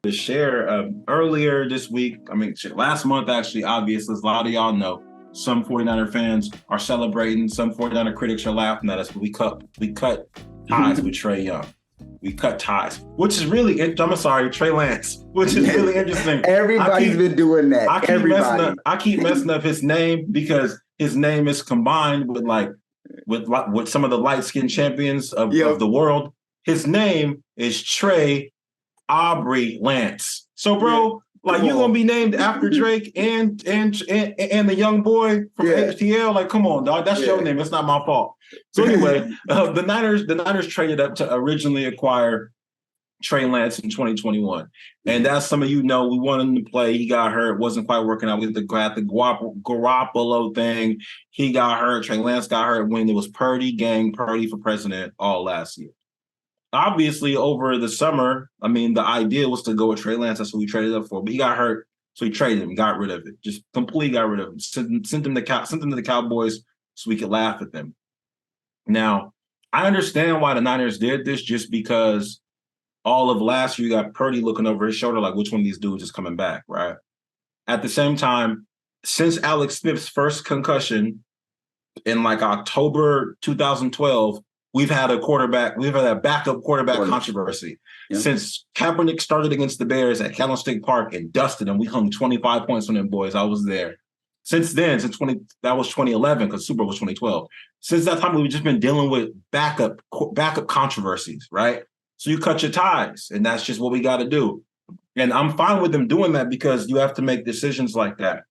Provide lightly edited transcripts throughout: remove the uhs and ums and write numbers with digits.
to share earlier this week. I mean, last month, actually, obviously, as a lot of y'all know, some 49er fans are celebrating. Some 49er critics are laughing at us, but we cut ties with Trey Young. We cut ties, which is really, I'm sorry, Trey Lance, which is really interesting. Everybody's been doing that. I keep messing up his name because his name is combined with some of the light-skinned champions of the world. His name is Trey Aubrey Lance. So, bro, you're gonna be named after Drake and the young boy from HTL. Like, come on, dog. That's your name. It's not my fault. So anyway, the Niners traded up to originally acquire Trey Lance in 2021. And as some of you know, we wanted him to play. He got hurt. Wasn't quite working out. We had the Garoppolo thing. He got hurt. Trey Lance got hurt when it was Purdy for president all last year. Obviously, over the summer, I mean, the idea was to go with Trey Lance. That's what we traded up for. But he got hurt, so he traded him, got rid of it. Just completely got rid of him. Sent him to the Cowboys so we could laugh at them. Now, I understand why the Niners did this, just because all of last year you got Purdy looking over his shoulder like, which one of these dudes is coming back, right? At the same time, since Alex Smith's first concussion in October 2012, we've had a backup quarterback controversy. Yeah. Since Kaepernick started against the Bears at Candlestick Park and dusted them, we hung 25 points on them boys. I was there. Since then, that was 2011, because Super Bowl was 2012. Since that time, we've just been dealing with backup controversies, right? So you cut your ties, and that's just what we got to do. And I'm fine with them doing that because you have to make decisions like that.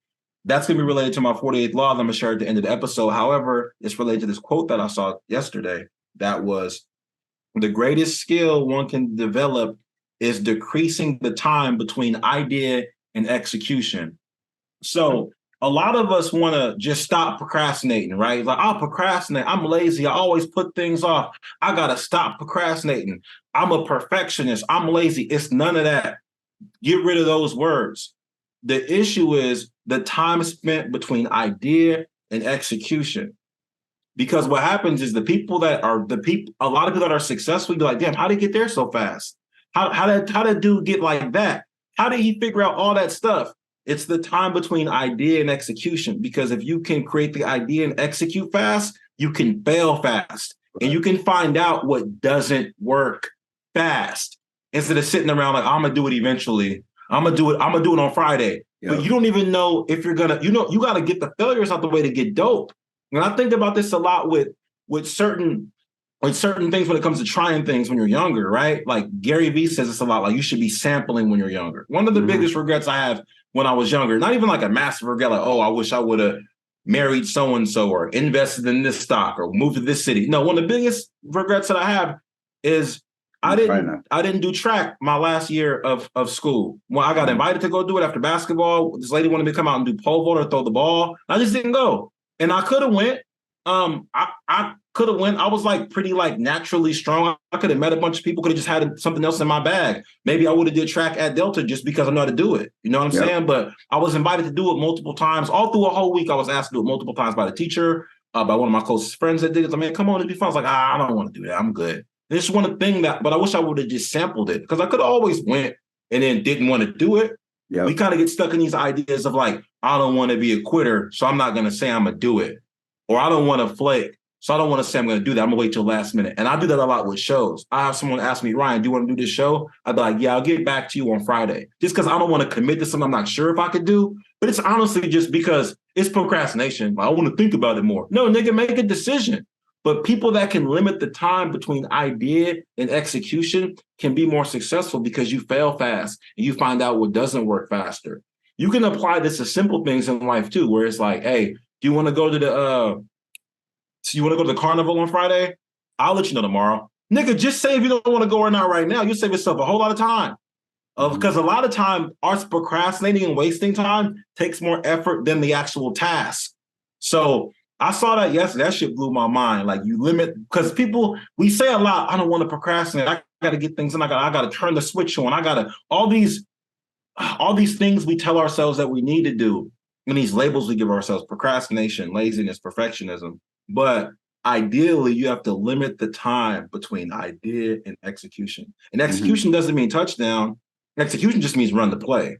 That's going to be related to my 48th law that I'm going to share at the end of the episode. However, it's related to this quote that I saw yesterday. That was, the greatest skill one can develop is decreasing the time between idea and execution. So a lot of us want to just stop procrastinating, right? Like, I'll procrastinate. I'm lazy. I always put things off. I got to stop procrastinating. I'm a perfectionist. I'm lazy. It's none of that. Get rid of those words. The issue is the time spent between idea and execution. Because what happens is a lot of people that are successful, you're like, damn, how did he get there so fast? How did dude get like that? How did he figure out all that stuff? It's the time between idea and execution. Because if you can create the idea and execute fast, you can fail fast. Right. And you can find out what doesn't work fast. Instead of sitting around like, I'm gonna do it eventually. I'm gonna do it on Friday. Yep. But you don't even know if you're gonna, you gotta get the failures out the way to get dope. And I think about this a lot with certain things when it comes to trying things when you're younger, right? Like Gary Vee says this a lot, like you should be sampling when you're younger. One of the biggest regrets I have when I was younger, not even like a massive regret, like, oh, I wish I would have married so-and-so or invested in this stock or moved to this city. No, one of the biggest regrets that I have is I didn't do track my last year of school. When I got invited to go do it after basketball, this lady wanted me to come out and do pole vault or throw the ball. I just didn't go. And I could have went. I could have went. I was pretty naturally strong. I could have met a bunch of people. Could have just had something else in my bag. Maybe I would have did track at Delta just because I know how to do it. You know what I'm saying? But I was invited to do it multiple times. All through a whole week, I was asked to do it multiple times by the teacher, by one of my closest friends that did it. I mean, come on, it'd be fun. I was like, I don't want to do that. I'm good. This is one thing but I wish I would have just sampled it, because I could have always went and then didn't want to do it. Yep. We kind of get stuck in these ideas of I don't want to be a quitter, so I'm not going to say I'm going to do it. Or I don't want to flake, so I don't want to say I'm going to do that. I'm going to wait till last minute. And I do that a lot with shows. I have someone ask me, Ryan, do you want to do this show? I'd be like, yeah, I'll get back to you on Friday. Just because I don't want to commit to something I'm not sure if I could do. But it's honestly just because it's procrastination. I want to think about it more. No, nigga, make a decision. But people that can limit the time between idea and execution can be more successful because you fail fast and you find out what doesn't work faster. You can apply this to simple things in life too, where it's like, hey, do you want to go to the carnival on Friday? I'll let you know tomorrow. Nigga, just say if you don't want to go or not right now. You save yourself a whole lot of time. Because a lot of time, us procrastinating and wasting time takes more effort than the actual task. So I saw that yesterday. That shit blew my mind. You limit, because we say a lot, I don't want to procrastinate. I got to get things in. I got to turn the switch on. I got to, all these things we tell ourselves that we need to do. And these labels we give ourselves: procrastination, laziness, perfectionism. But ideally, you have to limit the time between idea and execution. And execution doesn't mean touchdown. Execution just means run the play.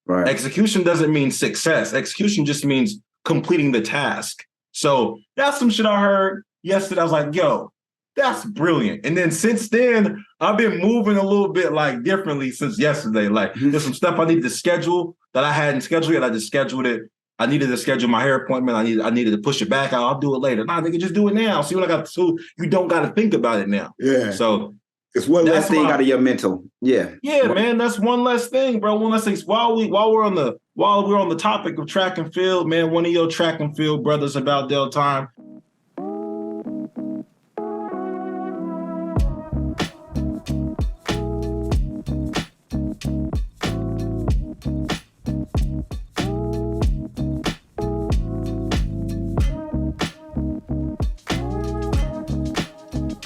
Right. Execution doesn't mean success. Execution just means completing the task. So that's some shit I heard yesterday. I was like, yo, that's brilliant. And then since then, I've been moving a little bit like differently since yesterday. Like there's some stuff I needed to schedule that I hadn't scheduled yet. I just scheduled it. I needed to schedule my hair appointment. I needed to push it back. I'll do it later. Nah, nigga, just do it now. See what I got to do. You don't got to think about it now. Yeah. So it's one less thing out of your mental. Yeah. Yeah, man. That's one less thing, bro. One less thing. While we're on the topic of track and field, man, one of your track and field brothers about Dell time